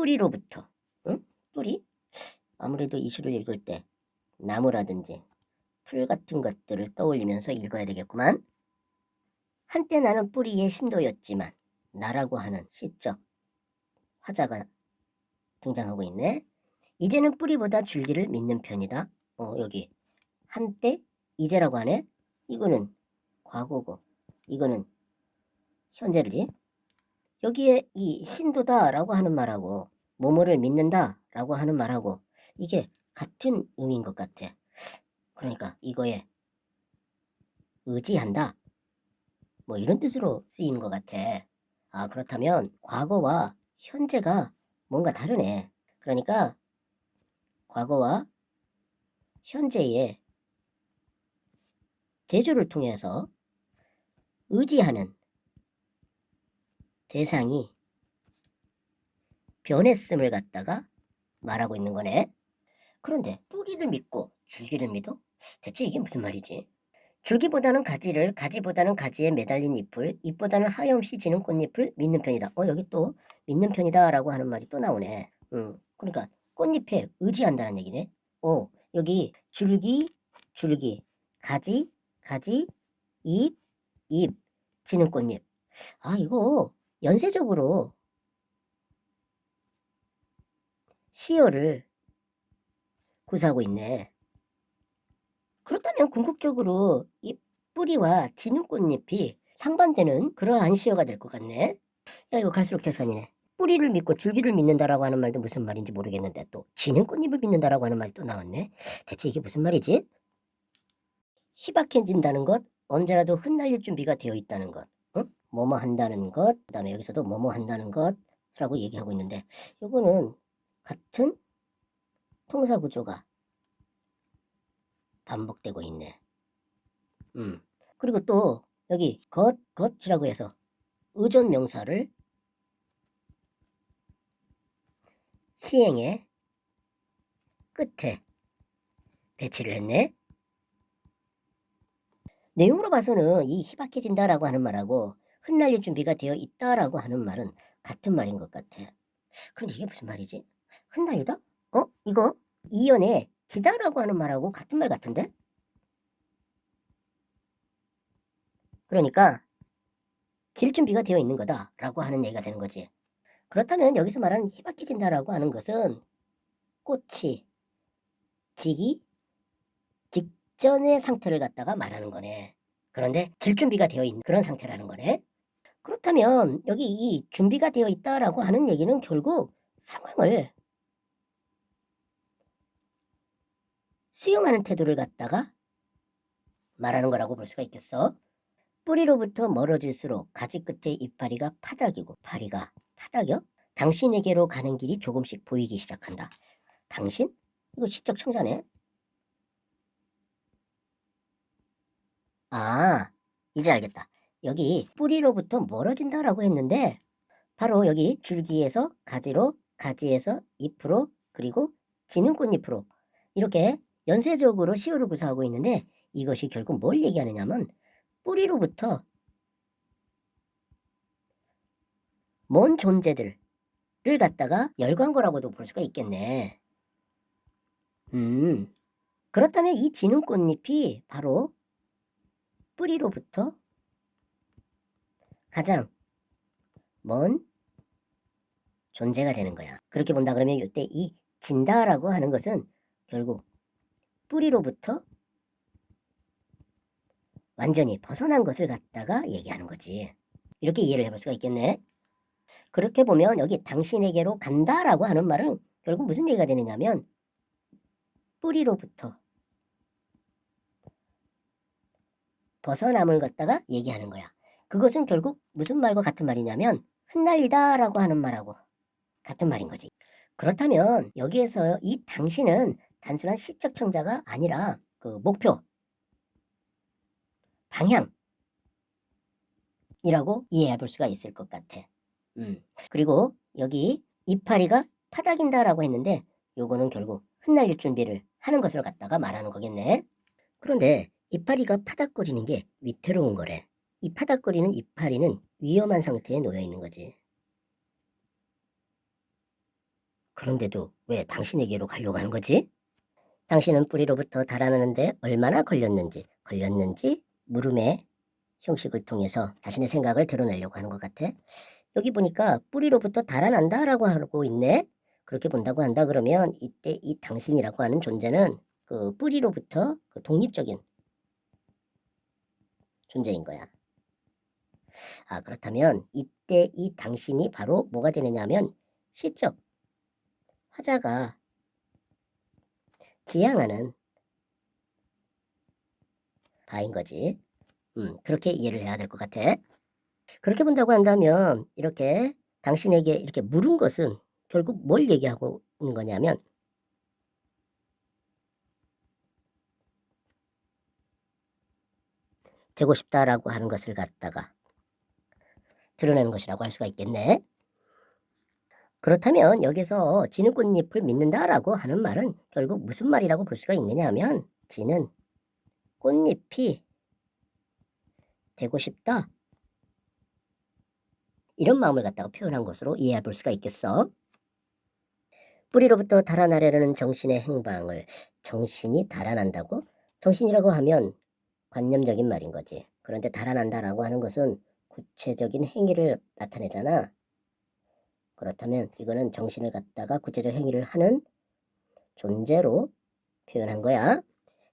뿌리로부터. 응? 뿌리? 아무래도 이 시를 읽을 때 나무라든지 풀 같은 것들을 떠올리면서 읽어야 되겠구만. 한때 나는 뿌리의 신도였지만 나라고 하는 시적 화자가 등장하고 있네. 이제는 뿌리보다 줄기를 믿는 편이다. 여기 한때 이제라고 하네. 이거는 과거고 이거는 현재를. 여기에 이 신도다라고 하는 말하고 뭐뭐를 믿는다라고 하는 말하고 이게 같은 의미인 것 같아. 그러니까 이거에 의지한다 뭐 이런 뜻으로 쓰이는 것 같아. 아, 그렇다면 과거와 현재가 뭔가 다르네. 그러니까 과거와 현재의 대조를 통해서 의지하는 대상이 변했음을 갖다가 말하고 있는 거네. 그런데 뿌리를 믿고 줄기를 믿어? 대체 이게 무슨 말이지? 줄기보다는 가지를, 가지보다는 가지에 매달린 잎을, 잎보다는 하염없이 지는 꽃잎을 믿는 편이다. 여기 또 믿는 편이다 라고 하는 말이 또 나오네. 그러니까 꽃잎에 의지한다는 얘기네. 여기 줄기, 줄기, 가지, 가지, 잎, 잎, 지는 꽃잎. 아, 이거 연쇄적으로 시어를 구사하고 있네. 그렇다면 궁극적으로 이 뿌리와 지는 꽃잎이 상반되는 그러한 시어가 될 것 같네. 야, 이거 갈수록 계산이네. 뿌리를 믿고 줄기를 믿는다라고 하는 말도 무슨 말인지 모르겠는데 또 지는 꽃잎을 믿는다라고 하는 말이 또 나왔네. 대체 이게 무슨 말이지? 희박해진다는 것, 언제라도 흩날릴 준비가 되어 있다는 것, 응? 뭐뭐 한다는 것, 그 다음에 여기서도 뭐뭐 한다는 것이라고 얘기하고 있는데 이거는 같은 통사 구조가 반복되고 있네. 그리고 또 여기 것이라고 해서 의존 명사를 시행의 끝에 배치를 했네. 내용으로 봐서는 이 희박해진다라고 하는 말하고 흩날릴 준비가 되어 있다라고 하는 말은 같은 말인 것 같아. 그런데 이게 무슨 말이지? 흩날리다? 이거 이연에 지다라고 하는 말하고 같은 말 같은데? 그러니까 질 준비가 되어 있는 거다라고 하는 얘기가 되는 거지. 그렇다면 여기서 말하는 희박해진다라고 하는 것은 꽃이 지기 직전의 상태를 갖다가 말하는 거네. 그런데 질 준비가 되어 있는 그런 상태라는 거네. 그렇다면 여기 이 준비가 되어 있다라고 하는 얘기는 결국 상황을 수용하는 태도를 갖다가 말하는 거라고 볼 수가 있겠어. 뿌리로부터 멀어질수록 가지 끝에 이파리가 파닥이고 파리가 파닥여? 당신에게로 가는 길이 조금씩 보이기 시작한다. 당신? 이거 시적 청자네. 아, 이제 알겠다. 여기 뿌리로부터 멀어진다라고 했는데 바로 여기 줄기에서 가지로, 가지에서 잎으로, 그리고 지는 꽃잎으로 이렇게 연쇄적으로 시효를 구사하고 있는데 이것이 결국 뭘 얘기하느냐면 뿌리로부터 먼 존재들을 갖다가 열관 거라고도 볼 수가 있겠네. 그렇다면 이 지는 꽃잎이 바로 뿌리로부터 가장 먼 존재가 되는 거야. 그렇게 본다 그러면 이때 이 진다라고 하는 것은 결국 뿌리로부터 완전히 벗어난 것을 갖다가 얘기하는 거지. 이렇게 이해를 해볼 수가 있겠네. 그렇게 보면 여기 당신에게로 간다라고 하는 말은 결국 무슨 얘기가 되느냐면 뿌리로부터 벗어남을 갖다가 얘기하는 거야. 그것은 결국 무슨 말과 같은 말이냐면 흩날리다라고 하는 말하고 같은 말인 거지. 그렇다면 여기에서 이 당신은 단순한 시적 청자가 아니라 그 목표, 방향이라고 이해해 볼 수가 있을 것 같아. 그리고 여기 이파리가 파닥인다라고 했는데 요거는 결국 흩날릴 준비를 하는 것을 갖다가 말하는 거겠네. 그런데 이파리가 파닥거리는 게 위태로운 거래. 이 파닥거리는 이파리는 위험한 상태에 놓여 있는 거지. 그런데도 왜 당신에게로 가려고 하는 거지? 당신은 뿌리로부터 달아나는데 얼마나 걸렸는지 물음의 형식을 통해서 자신의 생각을 드러내려고 하는 것 같아. 여기 보니까 뿌리로부터 달아난다라고 하고 있네. 그렇게 본다고 한다 그러면 이때 이 당신이라고 하는 존재는 그 뿌리로부터 그 독립적인 존재인 거야. 그렇다면 이때 이 당신이 바로 뭐가 되느냐 하면 시적 화자가 지향하는 바인 거지. 그렇게 이해를 해야 될 것 같아. 그렇게 본다고 한다면 이렇게 당신에게 이렇게 물은 것은 결국 뭘 얘기하고 있는 거냐면 되고 싶다라고 하는 것을 갖다가 드러내는 것이라고 할 수가 있겠네. 그렇다면 여기서 지는 꽃잎을 믿는다라고 하는 말은 결국 무슨 말이라고 볼 수가 있느냐 하면 지는 꽃잎이 되고 싶다. 이런 마음을 갖다가 표현한 것으로 이해해 볼 수가 있겠어. 뿌리로부터 달아나려는 정신의 행방을 정신이 달아난다고? 정신이라고 하면 관념적인 말인 거지. 그런데 달아난다라고 하는 것은 구체적인 행위를 나타내잖아. 그렇다면 이거는 정신을 갖다가 구체적 행위를 하는 존재로 표현한 거야.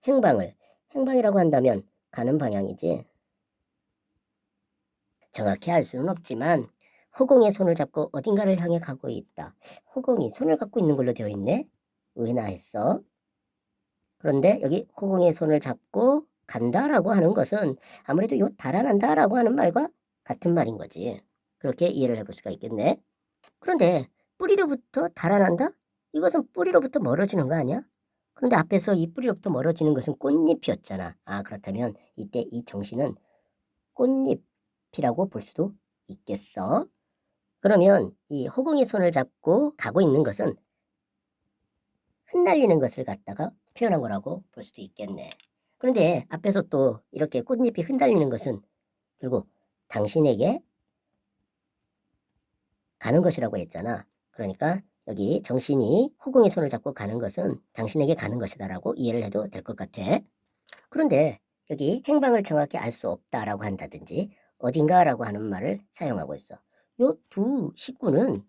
행방이라고 한다면 가는 방향이지. 정확히 알 수는 없지만 허공의 손을 잡고 어딘가를 향해 가고 있다. 허공이 손을 갖고 있는 걸로 되어 있네. 의나했어. 그런데 여기 허공의 손을 잡고 간다라고 하는 것은 아무래도 요 달아난다라고 하는 말과 같은 말인 거지. 그렇게 이해를 해볼 수가 있겠네. 그런데 뿌리로부터 달아난다? 이것은 뿌리로부터 멀어지는 거 아니야? 그런데 앞에서 이 뿌리로부터 멀어지는 것은 꽃잎이었잖아. 그렇다면 이때 이 정신은 꽃잎이라고 볼 수도 있겠어. 그러면 이 허공의 손을 잡고 가고 있는 것은 흩날리는 것을 갖다가 표현한 거라고 볼 수도 있겠네. 그런데 앞에서 또 이렇게 꽃잎이 흩날리는 것은 결국 당신에게 가는 것이라고 했잖아. 그러니까 여기 정신이 허공의 손을 잡고 가는 것은 당신에게 가는 것이다라고 이해를 해도 될 것 같아. 그런데 여기 행방을 정확히 알 수 없다라고 한다든지 어딘가라고 하는 말을 사용하고 있어. 요 두 식구는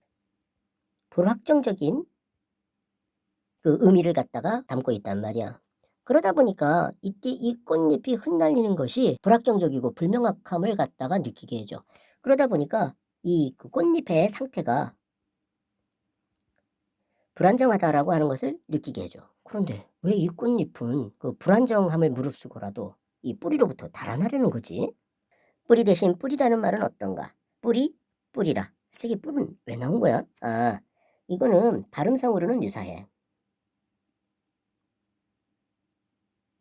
불확정적인 그 의미를 갖다가 담고 있단 말이야. 그러다 보니까 이때 이 꽃잎이 흩날리는 것이 불확정적이고 불명확함을 갖다가 느끼게 해줘. 그러다 보니까 이 그 꽃잎의 상태가 불안정하다라고 하는 것을 느끼게 해줘. 그런데 왜 이 꽃잎은 그 불안정함을 무릅쓰고라도 이 뿌리로부터 달아나려는 거지? 뿌리 대신 뿌리라는 말은 어떤가? 뿌리라. 갑자기 뿔은 왜 나온 거야? 이거는 발음상으로는 유사해.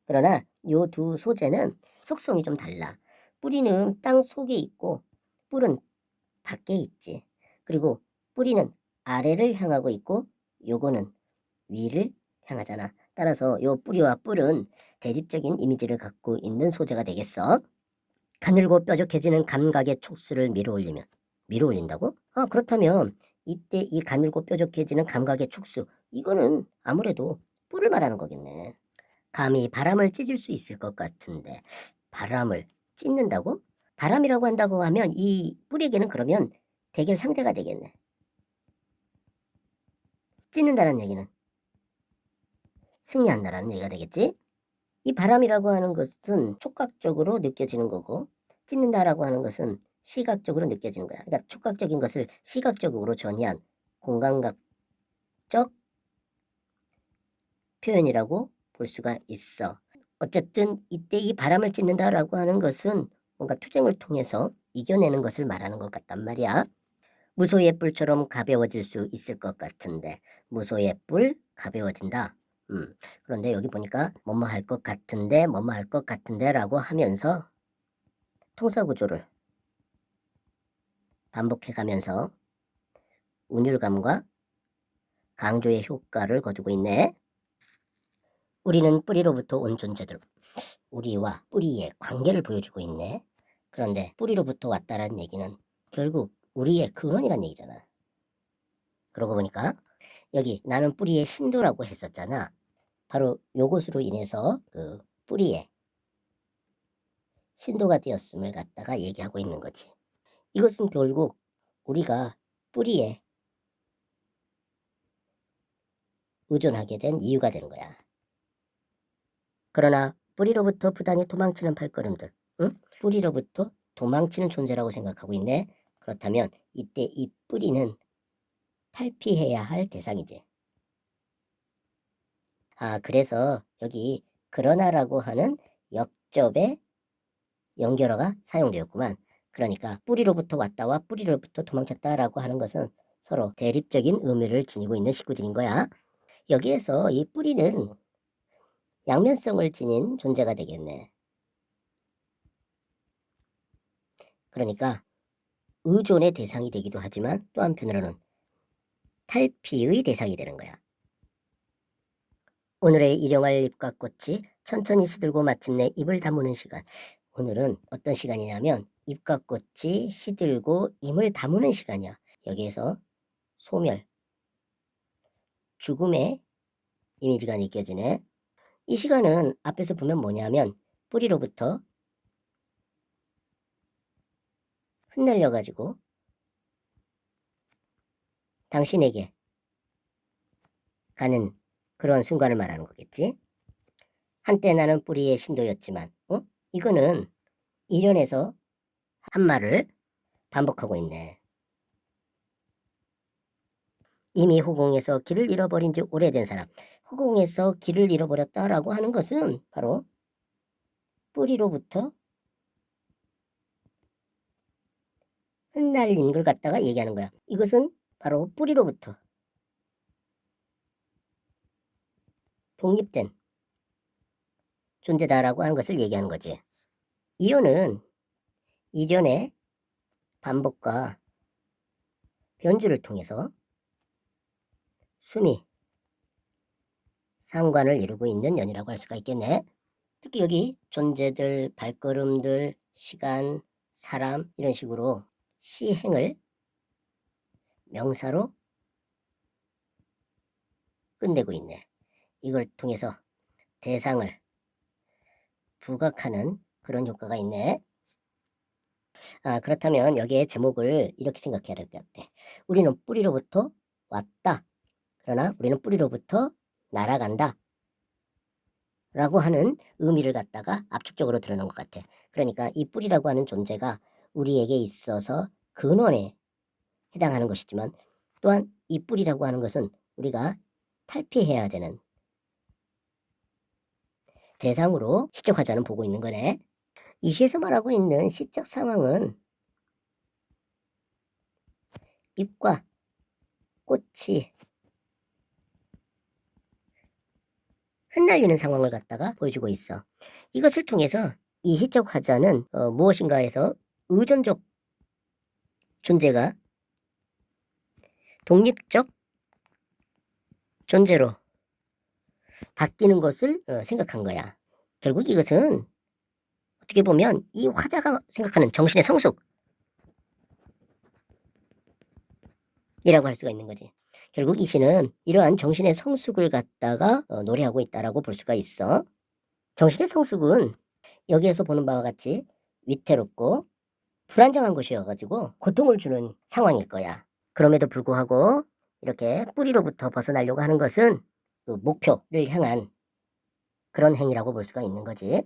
그러나 요 두 소재는 속성이 좀 달라. 뿌리는 땅 속에 있고 뿔은 밖에 있지. 그리고 뿌리는 아래를 향하고 있고 요거는 위를 향하잖아. 따라서 요 뿌리와 뿔은 대립적인 이미지를 갖고 있는 소재가 되겠어. 가늘고 뾰족해지는 감각의 촉수를 밀어올린다고? 그렇다면 이때 이 가늘고 뾰족해지는 감각의 촉수 이거는 아무래도 뿔을 말하는 거겠네. 감히 바람을 찢을 수 있을 것 같은데 바람을 찢는다고? 바람이라고 한다고 하면 이 뿔에게는 그러면 대결 상대가 되겠네. 찢는다는 얘기는 승리한다라는 얘기가 되겠지? 이 바람이라고 하는 것은 촉각적으로 느껴지는 거고 찢는다라고 하는 것은 시각적으로 느껴지는 거야. 그러니까 촉각적인 것을 시각적으로 전이한 공감각적 표현이라고 볼 수가 있어. 어쨌든 이때 이 바람을 찢는다라고 하는 것은 뭔가 투쟁을 통해서 이겨내는 것을 말하는 것 같단 말이야. 무소의 뿔처럼 가벼워질 수 있을 것 같은데 무소의 뿔 가벼워진다. 그런데 여기 보니까 뭐뭐 할 것 같은데 뭐뭐 할 것 같은데 라고 하면서 통사구조를 반복해가면서 운율감과 강조의 효과를 거두고 있네. 우리는 뿌리로부터 온 존재들, 우리와 뿌리의 관계를 보여주고 있네. 그런데 뿌리로부터 왔다라는 얘기는 결국 우리의 근원이란 얘기잖아. 그러고 보니까 여기 나는 뿌리의 신도라고 했었잖아. 바로 요것으로 인해서 그 뿌리에 신도가 되었음을 갖다가 얘기하고 있는 거지. 이것은 결국 우리가 뿌리에 의존하게 된 이유가 되는 거야. 그러나 뿌리로부터 부단히 도망치는 발걸음들, 응? 뿌리로부터 도망치는 존재라고 생각하고 있네. 그렇다면 이때 이 뿌리는 탈피해야 할 대상이지. 그래서 여기 그러나라고 하는 역접의 연결어가 사용되었구만. 그러니까 뿌리로부터 왔다와 뿌리로부터 도망쳤다라고 하는 것은 서로 대립적인 의미를 지니고 있는 식구들인 거야. 여기에서 이 뿌리는 양면성을 지닌 존재가 되겠네. 그러니까 의존의 대상이 되기도 하지만 또 한편으로는 탈피의 대상이 되는 거야. 오늘의 일용할 잎과 꽃이 천천히 시들고 마침내 잎을 다무는 시간. 오늘은 어떤 시간이냐면 잎과 꽃이 시들고 잎을 다무는 시간이야. 여기에서 소멸, 죽음의 이미지가 느껴지네. 이 시간은 앞에서 보면 뭐냐면 뿌리로부터 흩날려가지고 당신에게 가는 그런 순간을 말하는 거겠지. 한때 나는 뿌리의 신도였지만 이거는 일연에서 한 말을 반복하고 있네. 이미 허공에서 길을 잃어버린 지 오래된 사람. 허공에서 길을 잃어버렸다라고 하는 것은 바로 뿌리로부터 흩날린 걸 갖다가 얘기하는 거야. 이것은 바로 뿌리로부터 독립된 존재다라고 하는 것을 얘기하는 거지. 이어는 일연의 반복과 변주를 통해서 숨이 상관을 이루고 있는 연이라고 할 수가 있겠네. 특히 여기 존재들, 발걸음들, 시간, 사람 이런 식으로 시행을 명사로 끝내고 있네. 이걸 통해서 대상을 부각하는 그런 효과가 있네. 그렇다면 여기에 제목을 이렇게 생각해야 될 것 같아. 우리는 뿌리로부터 왔다. 그러나 우리는 뿌리로부터 날아간다. 라고 하는 의미를 갖다가 압축적으로 드러낸 것 같아. 그러니까 이 뿌리라고 하는 존재가 우리에게 있어서 근원에 해당하는 것이지만 또한 이 뿌리라고 하는 것은 우리가 탈피해야 되는 대상으로 시적 화자는 보고 있는 거네. 이 시에서 말하고 있는 시적 상황은 잎과 꽃이 흩날리는 상황을 갖다가 보여주고 있어. 이것을 통해서 이 시적 화자는 무엇인가에서 의존적 존재가 독립적 존재로 바뀌는 것을 생각한 거야. 결국 이것은 어떻게 보면 이 화자가 생각하는 정신의 성숙이라고 할 수가 있는 거지. 결국 이 시는 이러한 정신의 성숙을 갖다가 노래하고 있다라고 볼 수가 있어. 정신의 성숙은 여기에서 보는 바와 같이 위태롭고 불안정한 것이어가지고 고통을 주는 상황일 거야. 그럼에도 불구하고 이렇게 뿌리로부터 벗어나려고 하는 것은 그 목표를 향한 그런 행위라고 볼 수가 있는 거지.